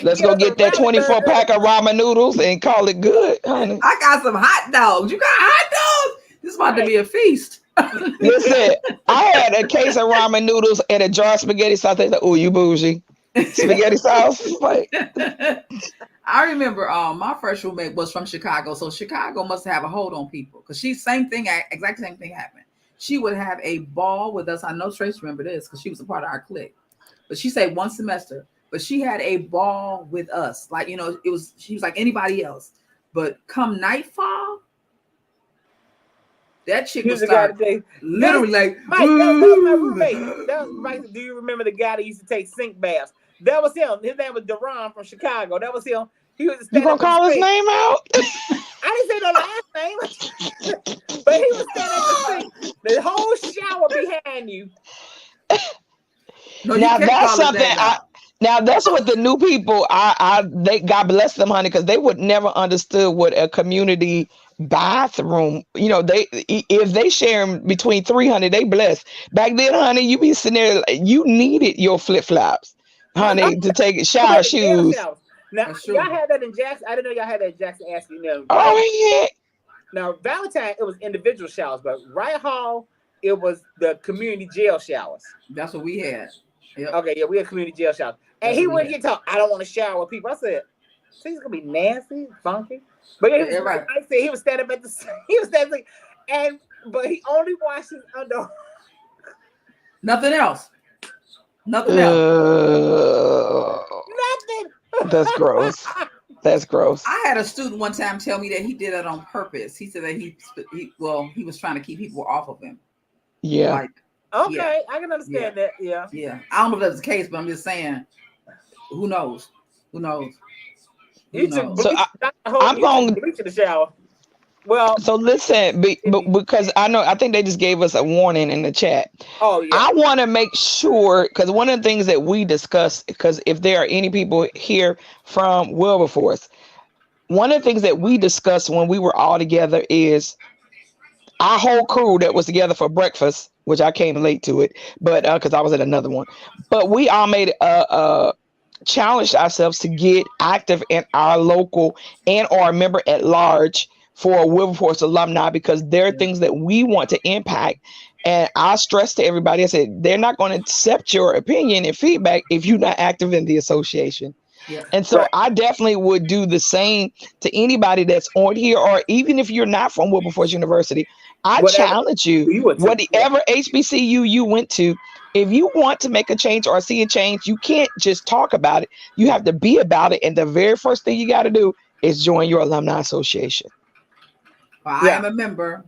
Let's go get that 24-pack of ramen noodles and call it good, honey. I got some hot dogs. You got hot dogs? This is about to be a feast. Listen, I had a case of ramen noodles and a jar of spaghetti sauce. They said, "Oh, you bougie." Spaghetti sauce. I remember my first roommate was from Chicago, so Chicago must have a hold on people because exact same thing happened. She would have a ball with us. I know Trace remember this because she was a part of our clique. But she said one semester, but she had a ball with us. She was like anybody else. But come nightfall, that chick was literally like, Mike, that was my roommate. That was Mike. Do you remember the guy that used to take sink baths? That was him. His name was Duran from Chicago. That was him. He was. You gonna call his name out? I didn't say no last name, but he was standing at the sink. The whole shower behind you. No, now that's something. Now that's what the new people. They God bless them, honey, because they would never understood what a community bathroom. If they share between 300, they blessed. Back then, honey, you be sitting there. You needed your flip flops, honey, to take shower shoes. Now y'all had that in Jackson. I didn't know y'all had that in Jackson. Asking them. Oh yeah. Now Valentine, it was individual showers, but Wright Hall, it was the community jail showers. That's what we had. Yep. Okay, yeah, we had community jail showers. And he wouldn't get talk. I don't want to shower with people. I said, "So he's gonna be nasty, funky." But he was, right. I said he was standing at the. He was standing, but he only washed his under. Nothing else. Nothing. That's gross. That's gross. I had a student one time tell me that he did it on purpose. He said that he was trying to keep people off of him. Yeah. Okay, I can understand that. Yeah. Yeah. I don't know if that's the case, but I'm just saying. Who knows? So I'm going to the shower. Well, so listen, because I think they just gave us a warning in the chat. Oh yeah. I want to make sure, because one of the things that we discussed, because if there are any people here from Wilberforce, one of the things that we discussed when we were all together is our whole crew that was together for breakfast, which I came late to it, but because I was at another one, but we all made challenged ourselves to get active in our local and or member at large for Wilberforce alumni, because there are things that we want to impact. And I stress to everybody, I said, they're not going to accept your opinion and feedback if you're not active in the association. Yeah. And so Right. I definitely would do the same to anybody that's on here, or even if you're not from Wilberforce University, I Whatever challenge you, you went to. Yeah. whatever HBCU you went to, if you want to make a change or see a change, you can't just talk about it. You have to be about it. And the very first thing you got to do is join your alumni association. Well, I Yeah. am a member.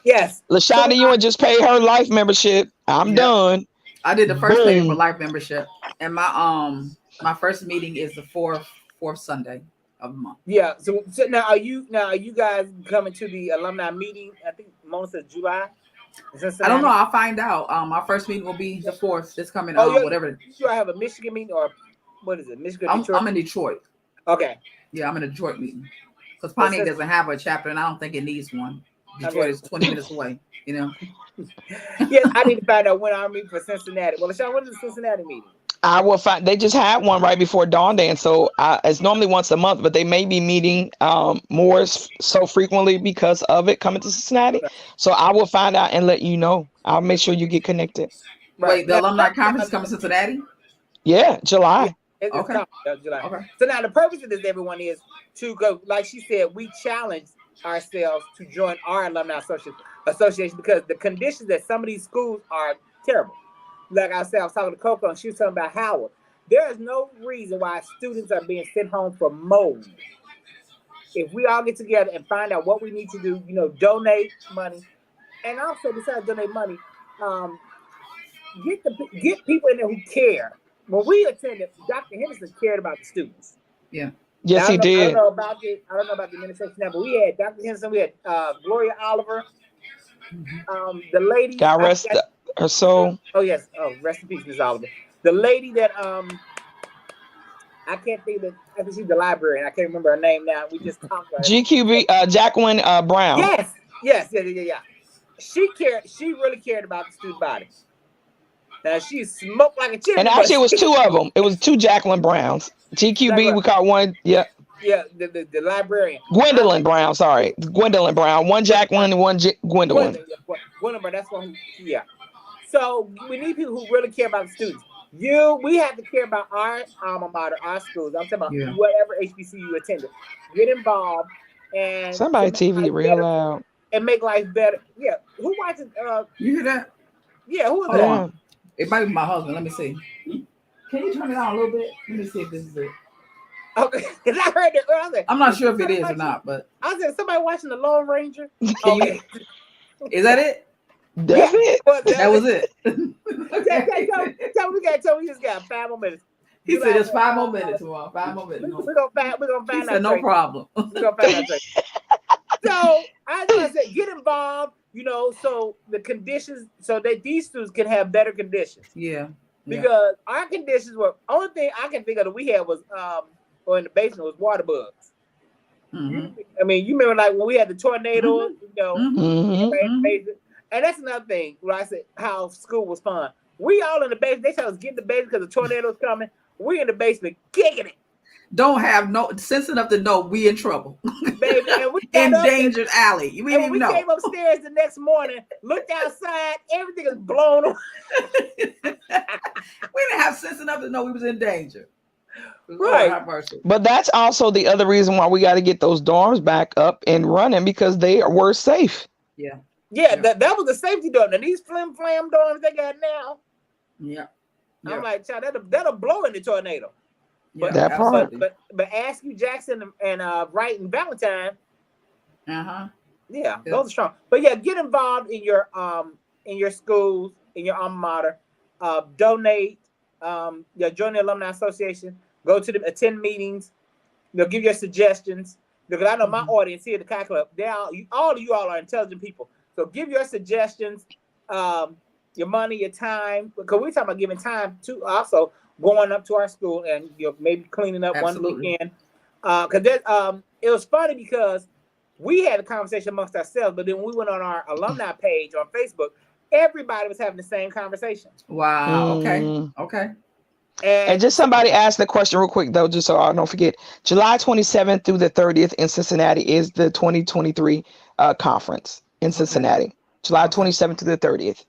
Yes. LaShonda, you would just pay her life membership. I'm Yep. done. I did the first payment for Boom. life membership, and my first meeting is the fourth Sunday of the month. Yeah. So now are you guys coming to the alumni meeting? I think Mona said July. I don't know. I'll find out. Our first meeting will be the 4th. This coming whatever. You have a Michigan meeting, or what is it? Michigan, Detroit? I'm in Detroit. Okay. Yeah, I'm in a Detroit meeting because Pontiac doesn't have a chapter, and I don't think it needs one. Detroit is 20 minutes away. You know. Yes, I need to find out when I'm meeting for Cincinnati. Well, LaShawn, when is the Cincinnati meeting? I will find. They just had one right before Dawn Day, and so it's normally once a month, but they may be meeting more so frequently because of it coming to Cincinnati. So I will find out and let you know. I'll make sure you get connected. Wait, the alumni conference is coming to Cincinnati? Yeah, July. It's Okay. coming, July. Okay. So now the purpose of this, everyone, is to go. Like she said, we challenge ourselves to join our alumni association because the conditions at some of these schools are terrible. Like I said, I was talking to Coco and she was talking about Howard. There is no reason why students are being sent home for mold. If we all get together and find out what we need to do, donate money, and also besides donate money, get people in there who care. When we attended, Dr. Henderson cared about the students. Yeah. Yes, he did. I don't know about the administration now, but we had Dr. Henderson, we had Gloria Oliver, the lady. God rest her soul. Oh yes. Oh, rest in peace, Miss Oliver. The lady that I can't think of. I think she's the librarian. I can't remember her name now. We just talked about GQB Jacqueline Brown. Yes. Yeah. She cared. She really cared about the student body. Now she smoked like a chimney. And actually, it was two of them. It was two Jacqueline Browns. GQB, we caught one. Yeah. Yeah, the librarian. Gwendolyn Brown. Sorry, Gwendolyn Brown. One Jacqueline and one Gwendolyn. Gwendolyn, that's one. Yeah. So we need people who really care about the students. We have to care about our alma mater, our schools. I'm talking about whatever HBCU you attended. Get involved and somebody TV real loud and make life better. Yeah. Who watches? You hear that? Yeah. Who is that? It might be my husband. Let me see. Can you turn it down a little bit? Let me see if this is it. Okay, because I heard it earlier. I'm not sure if it is or not, but I said somebody watching the Lone Ranger. Okay. Is that it? That's it. That was it. Tell me, we just got 5 more minutes. He said it's 5 more minutes, tomorrow. 5 more minutes. We're gonna find out. No problem. We're gonna find out. So I just said, get involved. So the conditions, so that these students can have better conditions. Yeah. Because our conditions were only thing I can think of that we had was or in the basement was water bugs. Mm-hmm. I mean, you remember like when we had the tornado, Mm-hmm. And that's another thing where I said how school was fun. We all in the basement. They tell us get in the basement because the tornado's coming. We in the basement kicking it. Don't have no sense enough to know we in trouble. Baby, and we endangered alley. We didn't even know. We came upstairs the next morning, looked outside, everything is blown away. We didn't have sense enough to know we was in danger. Right. But that's also the other reason why we got to get those dorms back up and running because they were safe. Yeah. Yeah, that was the safety dorm. And these flim flam dorms they got now. Yeah. I'm like, child, that'll blow in the tornado. But that part. But Askew Jackson and Wright and Valentine. Yeah, those are strong. But yeah, get involved in your schools, in your alma mater. Donate. Join the alumni association. Go to attend meetings. Give your suggestions. Because I know my audience here at the Kai Club, all of you all are intelligent people. So give your suggestions, your money, your time. Because we're talking about giving time to also going up to our school and maybe cleaning up one weekend. Because it was funny because we had a conversation amongst ourselves, but then when we went on our alumni page on Facebook, everybody was having the same conversation. Wow. Okay. And just somebody asked the question real quick though, just so I don't forget. July 27th through the 30th in Cincinnati is the 2023 conference in Cincinnati. July 27th to the 30th.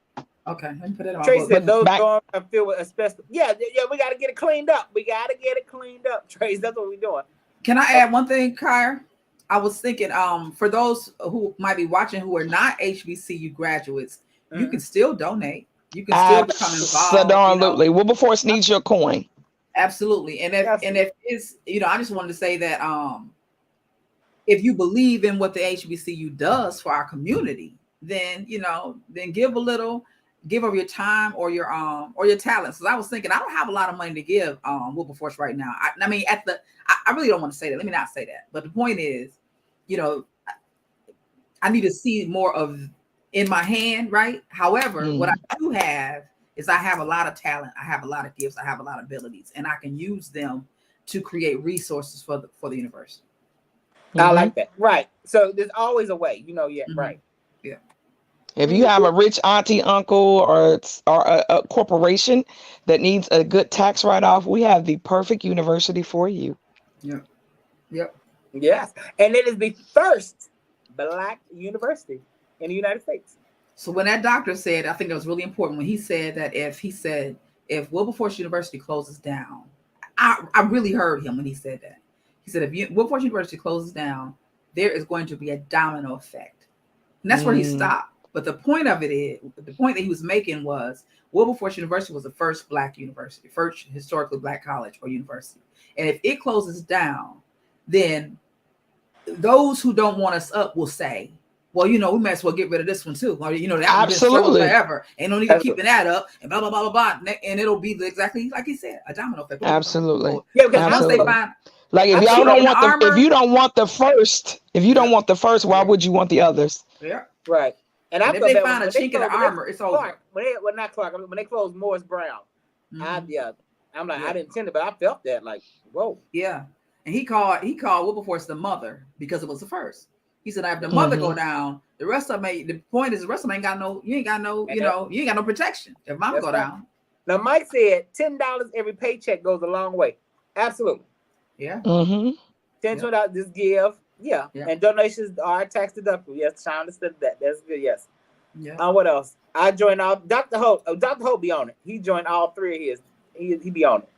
Okay, let me put it on my Tracy book. said those back- dorms are filled with asbestos. Yeah, we got to get it cleaned up. We got to get it cleaned up, Trace. That's what we're doing. Can I add one thing, Kire? I was thinking, for those who might be watching who are not HBCU graduates, you can still donate. You can still become involved. Absolutely. Wilberforce needs your coin. Absolutely. And if it's, I just wanted to say that if you believe in what the HBCU does for our community, then then give of your time or your talents. So I was thinking, I don't have a lot of money to give Wilberforce right now. I mean, I really don't want to say that. Let me not say that. But the point is, I need to see more of in my hand, right? However, what I do have is I have a lot of talent. I have a lot of gifts. I have a lot of abilities, and I can use them to create resources for the university. I like that. Right. So there's always a way, right. Yeah. If you have a rich auntie, uncle, or a corporation that needs a good tax write-off, we have the perfect university for you. Yep. Yep. Yes. And it is the first Black university in the United States. So when that doctor said, I think it was really important when he said that if Wilberforce University closes down, I really heard him when he said that. He said, if Wilberforce University closes down, there is going to be a domino effect. And that's where he stopped. But the point of it is, the point that he was making was Wilberforce University was the first Black university, first historically Black college or university. And if it closes down, then those who don't want us up will say, well, we might as well get rid of this one too. Or, that absolutely forever. Ain't no need to keeping that up and blah, blah, blah, blah, blah. And it'll be exactly like he said, a domino effect. Absolutely. Yeah, because absolutely. once they find, like if y'all don't want if you don't want the first, why would you want the others? Yeah. Right. And if they find a chink in the armor, it's over. When they closed Morris Brown, I'm like, I didn't intend it, but I felt that like, whoa. Yeah. And he called Wilberforce the mother because it was the first. He said, if the mother go down, the rest of them ain't got no, you ain't got no protection if mama go down. Now Mike said $10 every paycheck goes a long way. Absolutely. Yeah. $10, $20 just give. Yeah. And donations are tax deductible. Yes, I understood that. That's good. Yes. Yeah. What else? I joined all Dr. Hope. Dr. Hope be on it. He joined all three of his. He be on it.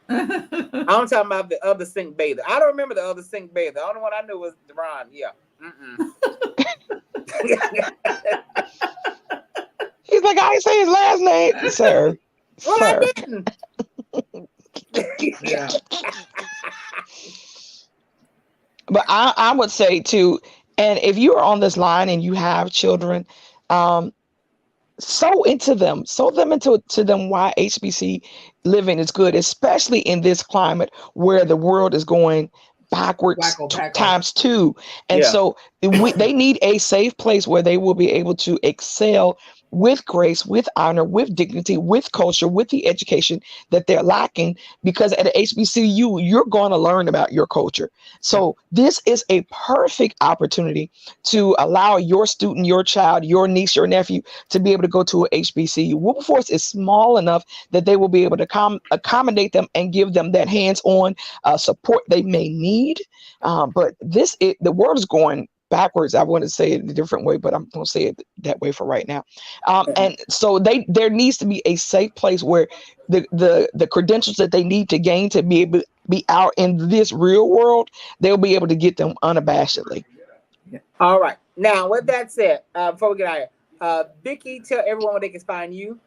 I'm talking about the other sink bather. I don't remember the other sink bather. The only one I knew was Deron. Yeah. He's like, I didn't say his last name, sir. Well, sir. I didn't. Yeah. But I would say too, and if you are on this line and you have children, sow into them why HBC living is good, especially in this climate where the world is going backwards times two. And so they need a safe place where they will be able to excel with grace, with honor, with dignity, with culture, with the education that they're lacking, because at a HBCU, you're going to learn about your culture. So this is a perfect opportunity to allow your student, your child, your niece, your nephew to be able to go to a HBCU. Wilberforce is small enough that they will be able to accommodate them and give them that hands-on support they may need. But the world is going backwards. I want to say it a different way, but I'm going to say it that way for right now. And so there needs to be a safe place where the credentials that they need to gain to be able to be out in this real world, they'll be able to get them unabashedly. All right. Now, with that said, before we get out of here, Vicki, tell everyone where they can find you.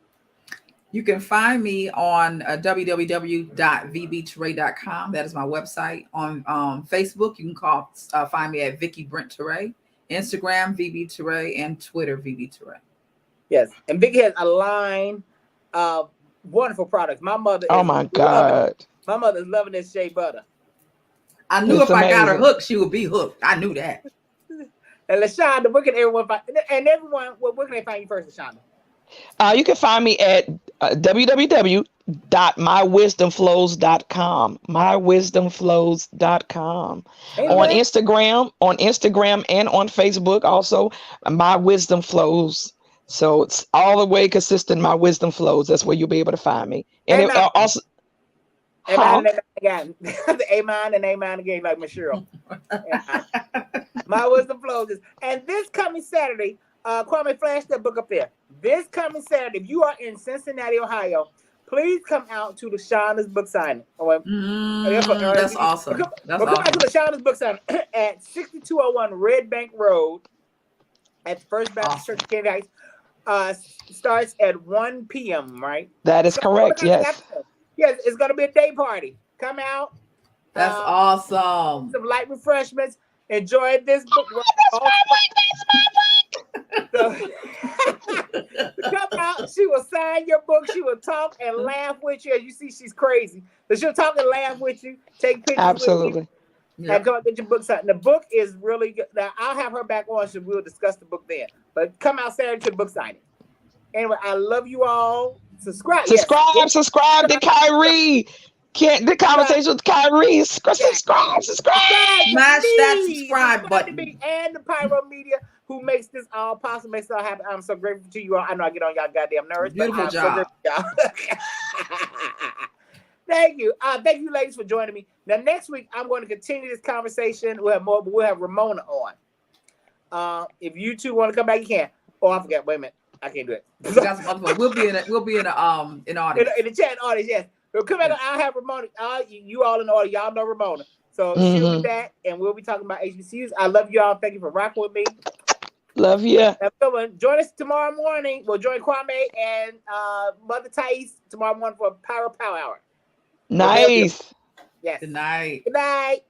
You can find me on www.vbteray.com. That is my website. On Facebook, you can find me at Vicki Brent Teray, Instagram VB Teray, and Twitter VB Teray. Yes, and Vicki has a line of wonderful products. My mother. Oh my God! My mother's loving this shea butter. I knew if I got her hooked, she would be hooked. I knew that. And LaShonda, where can everyone find? And everyone, where can they find you first, LaShonda? You can find me at www.mywisdomflows.com. Mywisdomflows.com. On Instagram and on Facebook also, My Wisdom Flows. So it's all the way consistent. My Wisdom Flows. That's where you'll be able to find me. And also. Amen again. Amen and amen again, like Michelle. My Wisdom Flows. And this coming Saturday, Kwame, flash that book up there. this coming Saturday, if you are in Cincinnati, Ohio, please come out to the Shauna's book signing. That's awesome. That's come out to awesome. the Shauna's book signing at 6201 Red Bank Road at the First Baptist Church of Kandid Heights. Starts at 1 p.m., right? That is correct, yes. Yes, it's going to be a day party. Come out. That's awesome. Some light refreshments. Enjoy this book. So, come out. She will sign your book. She will talk and laugh with you. As you see, she's crazy. So she'll talk and laugh with you. Take pictures Absolutely. with you. And come and get your book signed. The book is really good. Now, I'll have her back on, so we'll discuss the book then. But come out Saturday to the book signing. Anyway, I love you all. Subscribe to Kire. The conversation with Kire. Subscribe. Smash that subscribe button. And the Pyro Media, who makes this all possible, makes it all happen. I'm so grateful to you all. I know I get on y'all goddamn nerves. Beautiful job. So Thank you. Thank you, ladies, for joining me. Now, next week, I'm going to continue this conversation. We'll have more, but we'll have Ramona on. If you two want to come back, you can. Oh, I forgot. Wait a minute. I can't do it. We'll be in the audience. In the chat audience, yes. We'll come back. I'll have Ramona. You all in the audience. Y'all know Ramona. So she'll be back, and we'll be talking about HBCUs. I love you all. Thank you for rocking with me. Love you. Join us tomorrow morning. We'll join Kwame and Mother Thais tomorrow morning for Pyro Power Hour. Nice. Yes. Good night. Good night.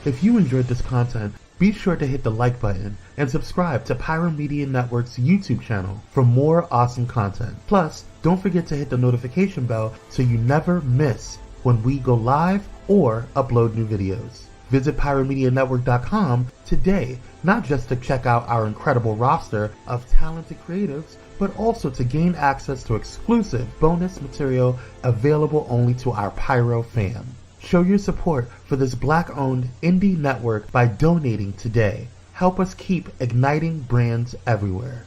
If you enjoyed this content, be sure to hit the like button and subscribe to Pyro Media Network's YouTube channel for more awesome content. Plus, don't forget to hit the notification bell so you never miss when we go live or upload new videos. Visit pyromedianetwork.com today, not just to check out our incredible roster of talented creatives, but also to gain access to exclusive bonus material available only to our Pyro fam. Show your support for this Black-owned indie network by donating today. Help us keep igniting brands everywhere.